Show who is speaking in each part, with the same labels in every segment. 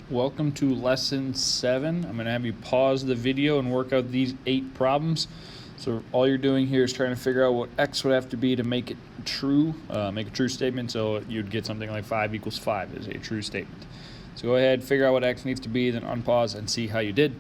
Speaker 1: Welcome to lesson 7. I'm going to have you pause the video and work out these 8 problems. So all you're doing here is trying to figure out what x would have to be to make it true, make a true statement. So you'd get something like 5 equals 5 is a true statement. So go ahead, figure out what x needs to be, then unpause and see how you did.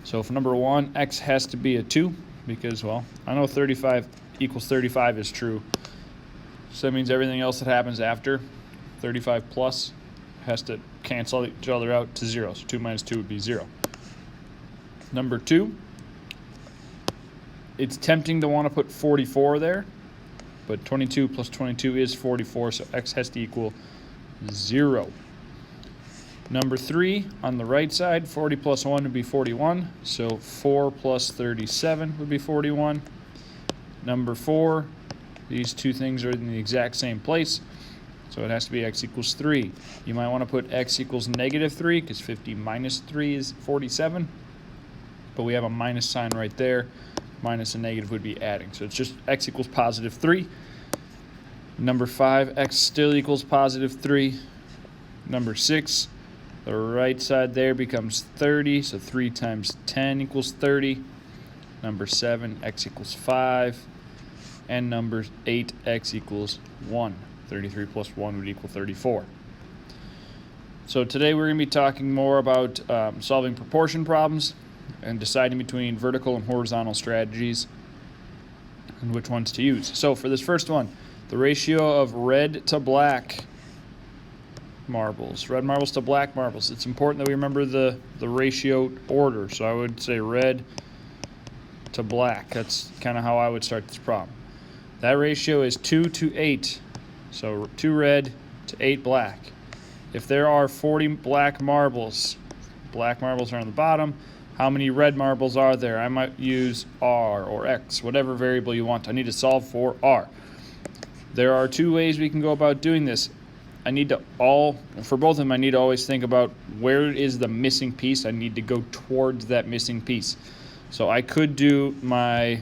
Speaker 1: So for number 1, x has to be a 2 because, well, I know 35 equals 35 is true. So that means everything else that happens after 35 plus has to cancel each other out to 0. So 2 minus 2 would be 0. Number 2, it's tempting to want to put 44 there, but 22 plus 22 is 44, so x has to equal 0. Number 3, on the right side, 40 plus 1 would be 41, so 4 plus 37 would be 41. Number 4, these two things are in the exact same place, so it has to be x equals 3. You might want to put x equals negative 3 because 50 minus 3 is 47, but we have a minus sign right there. Minus and negative would be adding, so it's just x equals positive 3. Number 5, x still equals positive 3. Number 6, the right side there becomes 30, so 3 times 10 equals 30. Number 7, x equals 5. And number 8, x equals 1. 33 plus 1 would equal 34. So today we're going to be talking more about solving proportion problems and deciding between vertical and horizontal strategies and which ones to use. So for this first one, the ratio of red to black marbles. Red marbles to black marbles. It's important that we remember the ratio order. So I would say red to black. That's kind of how I would start this problem. That ratio is 2 to 8. So 2 red to 8 black. If there are 40 black marbles are on the bottom, how many red marbles are there? I might use r or x, whatever variable you want. I need to solve for r. There are 2 ways we can go about doing this. For both of them, I need to always think about where is the missing piece. I need to go towards that missing piece. So I could do my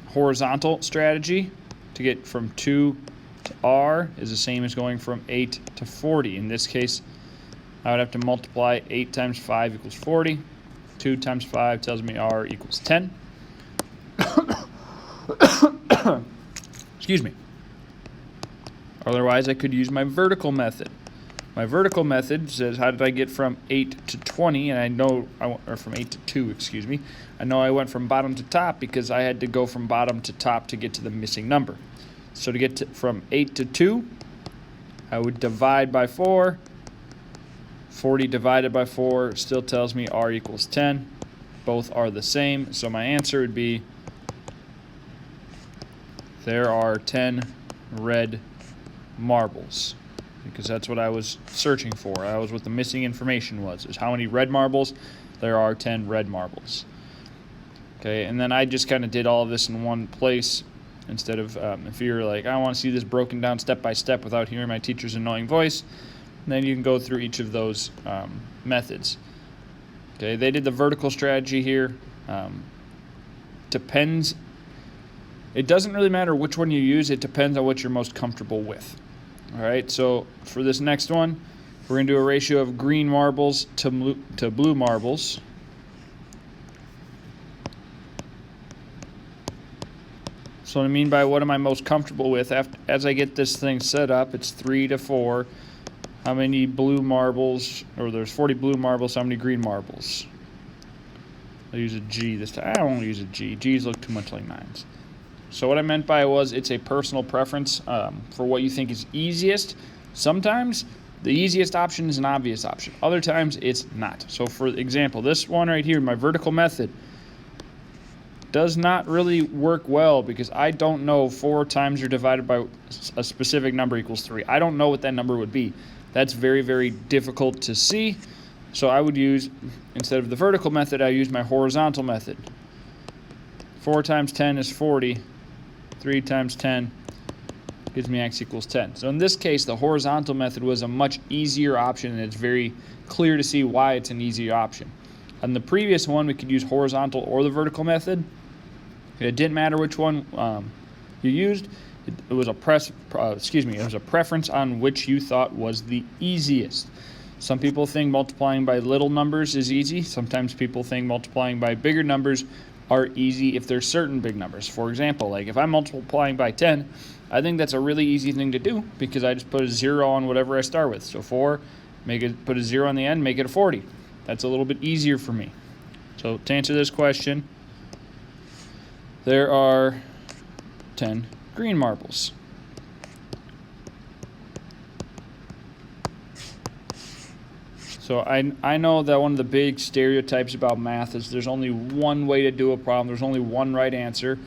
Speaker 1: horizontal strategy to get from 2 to r is the same as going from 8 to 40. In this case, I would have to multiply 8 times 5 equals 40. 2 times 5 tells me r equals 10. Excuse me. Otherwise, I could use my vertical method. My vertical method says, how did I get from 8 to 20? And I know, or from 8 to 2, excuse me. I know I went from bottom to top because I had to go from bottom to top to get to the missing number. So to get from 8 to 2, I would divide by 4. 40 divided by 4 still tells me r equals 10. Both are the same, so my answer would be there are 10 red marbles, because that's what I was searching for. That was what the missing information was, is how many red marbles. There are 10 red marbles. Okay, and then I just kind of did all of this in one place instead of, if you're like, I want to see this broken down step by step without hearing my teacher's annoying voice, then you can go through each of those methods. Okay, they did the vertical strategy here. Depends. It doesn't really matter which one you use. It depends on what you're most comfortable with. All right, so for this next one, we're going to do a ratio of green marbles to blue marbles. So what I mean by what am I most comfortable with, as I get this thing set up, it's 3 to 4. How many blue marbles, or there's 40 blue marbles, how many green marbles? I'll use a G this time. I don't want to use a G. G's look too much like 9s. So what I meant by it was it's a personal preference for what you think is easiest. Sometimes the easiest option is an obvious option. Other times it's not. So for example, this one right here, my vertical method, does not really work well because I don't know 4 times or divided by a specific number equals 3. I don't know what that number would be. That's very, very difficult to see. So I would use, instead of the vertical method, I use my horizontal method. 4 times 10 is 40. 3 times 10 gives me x equals 10. So in this case, the horizontal method was a much easier option, and it's very clear to see why it's an easier option. On the previous one, we could use horizontal or the vertical method. It didn't matter which one you used. It was a preference on which you thought was the easiest. Some people think multiplying by little numbers is easy. Sometimes people think multiplying by bigger numbers are easy if there's certain big numbers. For example, like if I'm multiplying by 10, I think that's a really easy thing to do because I just put a 0 on whatever I start with. So 4, put a 0 on the end, make it a 40. That's a little bit easier for me. So to answer this question, there are 10 green marbles. So I know that one of the big stereotypes about math is there's only one way to do a problem. There's only one right answer.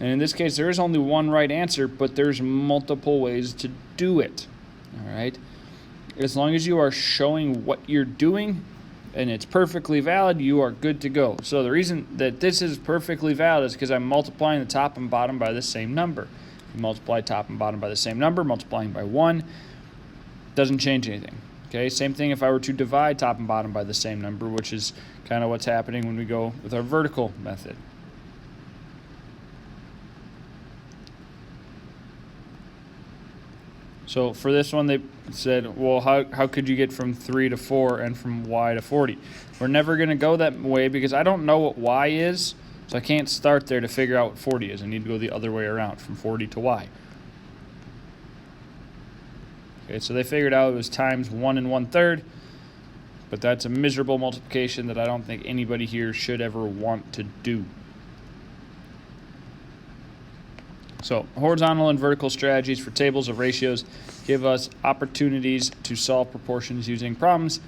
Speaker 1: And in this case, there is only one right answer, but there's multiple ways to do it. All right? As long as you are showing what you're doing and it's perfectly valid, you are good to go. So the reason that this is perfectly valid is because I'm multiplying the top and bottom by the same number. If you multiply top and bottom by the same number, multiplying by 1 doesn't change anything. Okay, same thing if I were to divide top and bottom by the same number, which is kind of what's happening when we go with our vertical method. So for this one, they said, well, how could you get from 3 to 4 and from y to 40? We're never going to go that way because I don't know what y is, so I can't start there to figure out what 40 is. I need to go the other way around, from 40 to y. Okay, so they figured out it was times 1 1/3, but that's a miserable multiplication that I don't think anybody here should ever want to do. So horizontal and vertical strategies for tables of ratios give us opportunities to solve proportions using problems,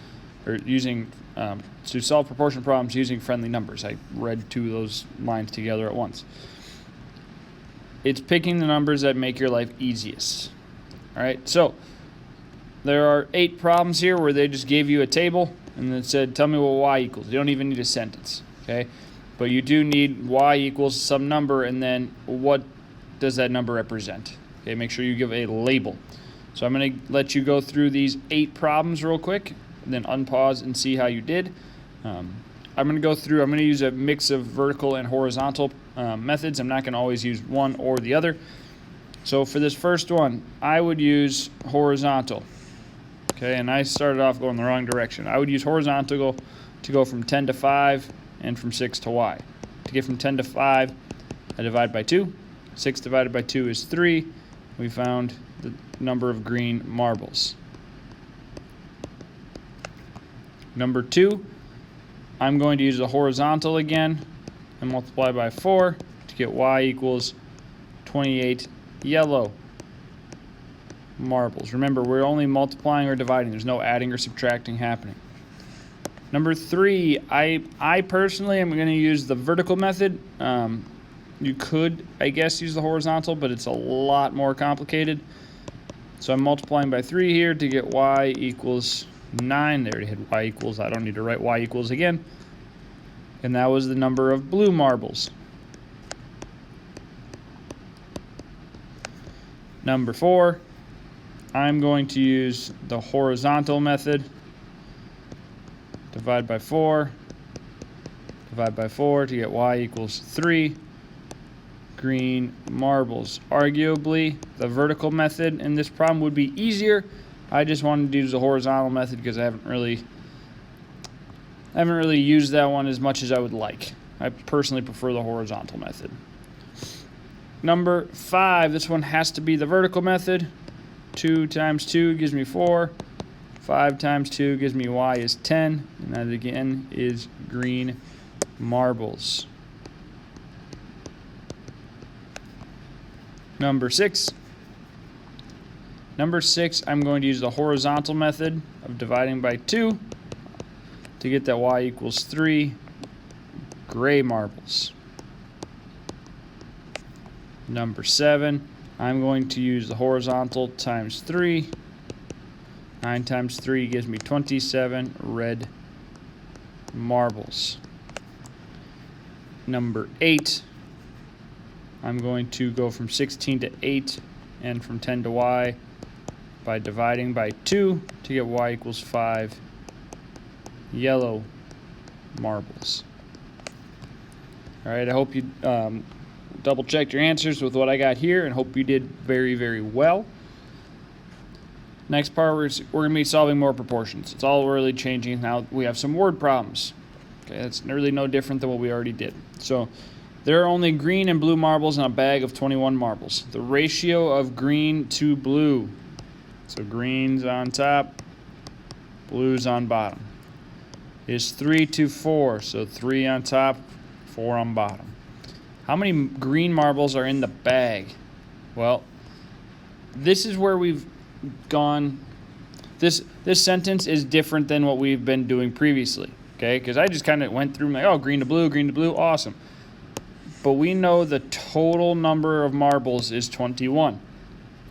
Speaker 1: or to solve proportion problems using friendly numbers. I read 2 of those lines together at once. It's picking the numbers that make your life easiest. All right, so there are 8 problems here where they just gave you a table and it said, tell me what y equals. You don't even need a sentence, okay? But you do need y equals some number, and then what does that number represent? Okay, make sure you give a label. So I'm going to let you go through these 8 problems real quick, and then unpause and see how you did. I'm going to use a mix of vertical and horizontal methods. I'm not going to always use one or the other. So for this first one, I would use horizontal. Okay, and I started off going the wrong direction. I would use horizontal to go from 10 to 5 and from 6 to y. To get from 10 to 5, I divide by 2. 6 divided by 2 is 3. We found the number of green marbles. Number 2, I'm going to use the horizontal again and multiply by 4 to get y equals 28 yellow marbles. Remember, we're only multiplying or dividing. There's no adding or subtracting happening. Number 3, I personally am going to use the vertical method. You could, I guess, use the horizontal, but it's a lot more complicated. So I'm multiplying by 3 here to get y equals 9. They already had y equals. I don't need to write y equals again. And that was the number of blue marbles. Number 4, I'm going to use the horizontal method. Divide by 4. Divide by 4 to get y equals 3 green marbles. Arguably, the vertical method in this problem would be easier. I just wanted to use the horizontal method because I haven't really used that one as much as I would like. I personally prefer the horizontal method. Number 5, this one has to be the vertical method. 2 times 2 gives me 4. 5 times 2 gives me y is 10. And that again is green marbles. Number 6. Number 6, I'm going to use the horizontal method of dividing by 2 to get that y equals 3 gray marbles. Number 7, I'm going to use the horizontal times 3. 9 times 3 gives me 27 red marbles. Number 8, I'm going to go from 16 to 8 and from 10 to y by dividing by 2 to get y equals 5 yellow marbles. All right, I hope you double-checked your answers with what I got here and hope you did very, very well. Next part, we're going to be solving more proportions. It's all really changing. Now we have some word problems. Okay, that's really no different than what we already did. So there are only green and blue marbles in a bag of 21 marbles. The ratio of green to blue. So green's on top, blue's on bottom. Is 3 to 4. So 3 on top, 4 on bottom. How many green marbles are in the bag? Well, this is where we've gone. This sentence is different than what we've been doing previously, okay? Because I just kind of went through like, oh, green to blue, awesome. But we know the total number of marbles is 21.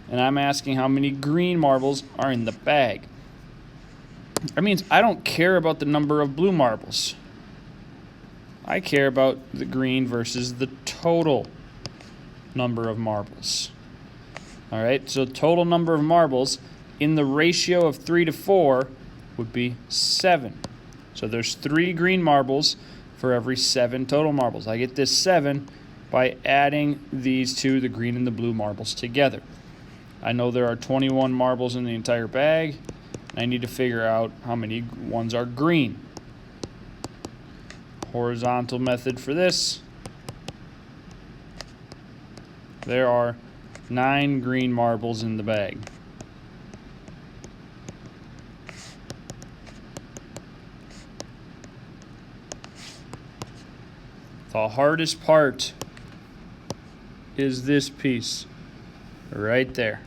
Speaker 1: And I'm asking how many green marbles are in the bag. That means I don't care about the number of blue marbles. I care about the green versus the total number of marbles. All right, so total number of marbles in the ratio of 3 to 4 would be 7. So there's 3 green marbles for every 7 total marbles. I get this 7 by adding these two, the green and the blue marbles, together. I know there are 21 marbles in the entire bag, and I need to figure out how many ones are green. Horizontal method for this. There are 9 green marbles in the bag. The hardest part is this piece right there.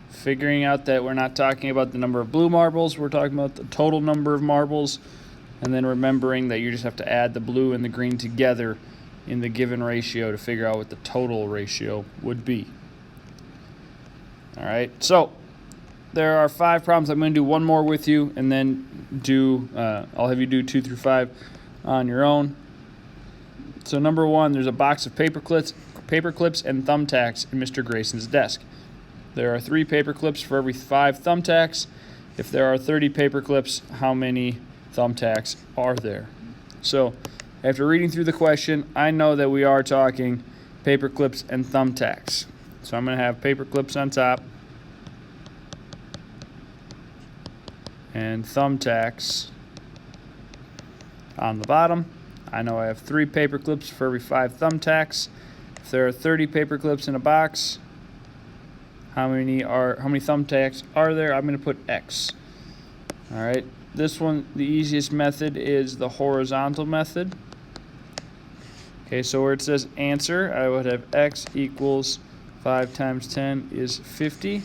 Speaker 1: Figuring out that we're not talking about the number of blue marbles, we're talking about the total number of marbles, and then remembering that you just have to add the blue and the green together in the given ratio to figure out what the total ratio would be. All right, so there are 5 problems. I'm going to do one more with you, and then I'll have you do 2 through 5 on your own. So number 1, there's a box of paper clips and thumbtacks in Mr. Grayson's desk. There are 3 paper clips for every 5 thumbtacks. If there are 30 paper clips, how many thumbtacks are there? So after reading through the question, I know that we are talking paper clips and thumbtacks. So I'm going to have paper clips on top and thumbtacks on the bottom. I know I have 3 paper clips for every 5 thumbtacks. If there are 30 paper clips in a box, how many thumbtacks are there? I'm going to put X. All right. This one, the easiest method is the horizontal method. Okay, so where it says answer, I would have X equals 5 times 10 is 50.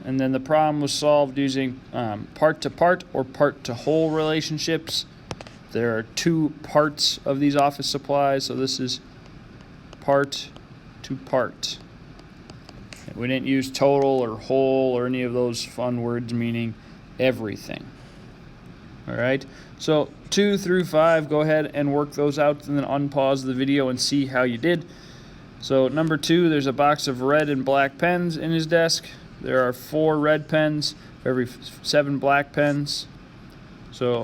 Speaker 1: And then the problem was solved using part-to-part or part-to-whole relationships. There are 2 parts of these office supplies, so this is part-to-part. We didn't use total or whole or any of those fun words meaning everything. All right, so 2 through 5, go ahead and work those out and then unpause the video and see how you did. So number 2, there's a box of red and black pens in his desk. There are 4 red pens for every 7 black pens. So,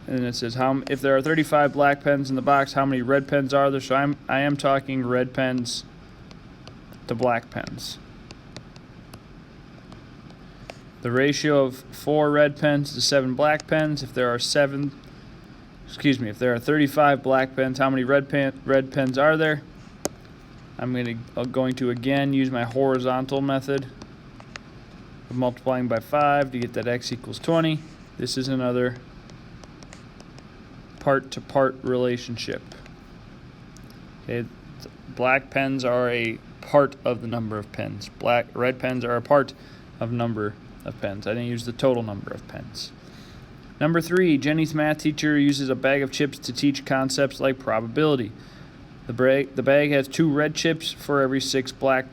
Speaker 1: and it says if there are 35 black pens in the box, how many red pens are there? So I am talking red pens to black pens. The ratio of 4 red pens to 7 black pens. If there are 35 black pens, how many red pens are there? I'm going to again use my horizontal method of multiplying by 5 to get that X equals 20. This is another part-to-part relationship. Okay, black pens are a part of the number of pens. Red pens are a part of number of pens. I didn't use the total number of pens. Number 3, Jenny's math teacher uses a bag of chips to teach concepts like probability. The bag has 2 red chips for every 6 black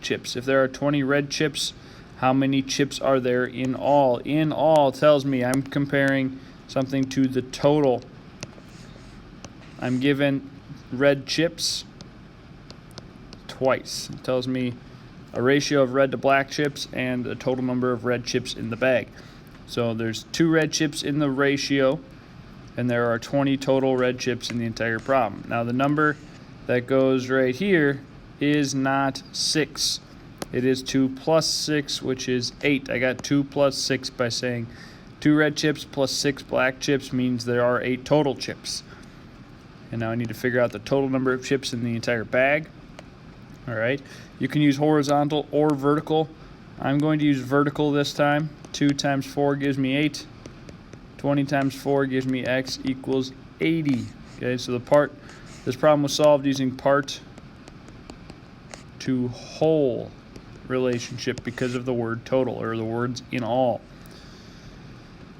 Speaker 1: chips. If there are 20 red chips, how many chips are there in all? In all tells me I'm comparing something to the total. I'm given red chips twice. It tells me a ratio of red to black chips and a total number of red chips in the bag. So there's 2 red chips in the ratio, and there are 20 total red chips in the entire problem. Now the number that goes right here is not 6. It is 2 plus 6, which is 8. I got 2 plus 6 by saying 2 red chips plus 6 black chips means there are 8 total chips. And now I need to figure out the total number of chips in the entire bag. All right. You can use horizontal or vertical. I'm going to use vertical this time. 2 times 4 gives me 8. 20 times 4 gives me x equals 80. Okay, so this problem was solved using part to whole relationship because of the word total, or the words in all.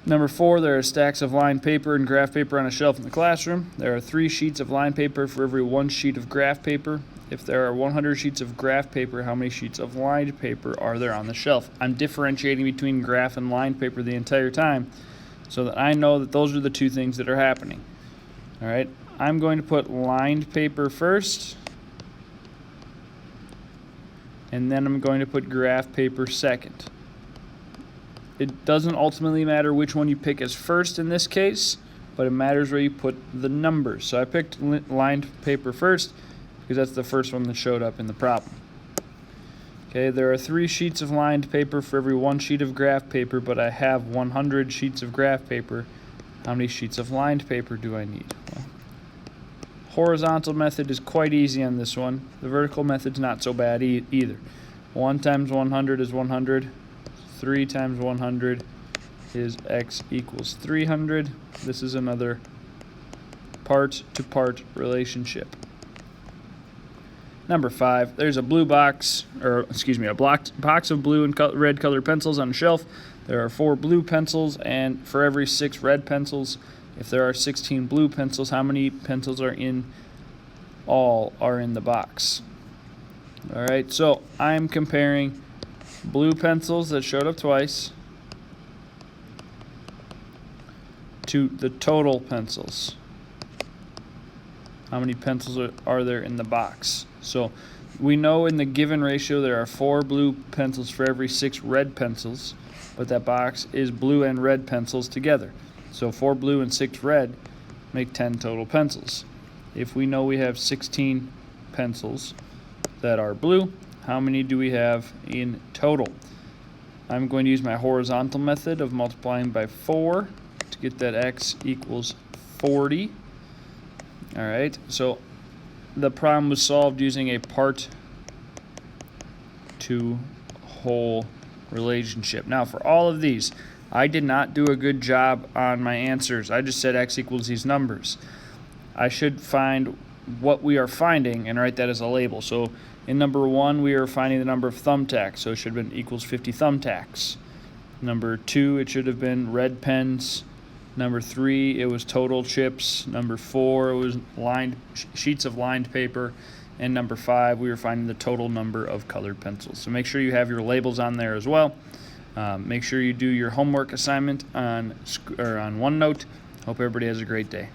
Speaker 1: Number 4, there are stacks of lined paper and graph paper on a shelf in the classroom. There are 3 sheets of lined paper for every 1 sheet of graph paper. If there are 100 sheets of graph paper, how many sheets of lined paper are there on the shelf? I'm differentiating between graph and lined paper the entire time so that I know that those are the 2 things that are happening. All right, I'm going to put lined paper first, and then I'm going to put graph paper second. It doesn't ultimately matter which one you pick as first in this case, but it matters where you put the numbers. So I picked lined paper first because that's the first one that showed up in the problem. Okay, there are 3 sheets of lined paper for every 1 sheet of graph paper, but I have 100 sheets of graph paper. How many sheets of lined paper do I need? Well, horizontal method is quite easy on this one. The vertical method's not so bad either. 1 times 100 is 100. 3 times 100 is x equals 300. This is another part-to-part relationship. Number 5, there's a box of blue and red colored pencils on a shelf. There are 4 blue pencils, and for every 6 red pencils, if there are 16 blue pencils, how many pencils are in the box? All right, so I'm comparing blue pencils that showed up twice to the total pencils. How many pencils are there in the box? So we know in the given ratio there are 4 blue pencils for every 6 red pencils, but that box is blue and red pencils together. So 4 blue and 6 red make 10 total pencils. If we know we have 16 pencils that are blue, how many do we have in total? I'm going to use my horizontal method of multiplying by 4 to get that x equals 40. All right, so the problem was solved using a part to whole relationship. Now, for all of these, I did not do a good job on my answers. I just said x equals these numbers. I should find what we are finding and write that as a label. So in number 1, we are finding the number of thumbtacks, so it should have been equals 50 thumbtacks. Number 2, it should have been red pens. Number 3, it was total chips. Number 4, it was sheets of lined paper. And number 5, we were finding the total number of colored pencils. So make sure you have your labels on there as well. Make sure you do your homework assignment on OneNote. Hope everybody has a great day.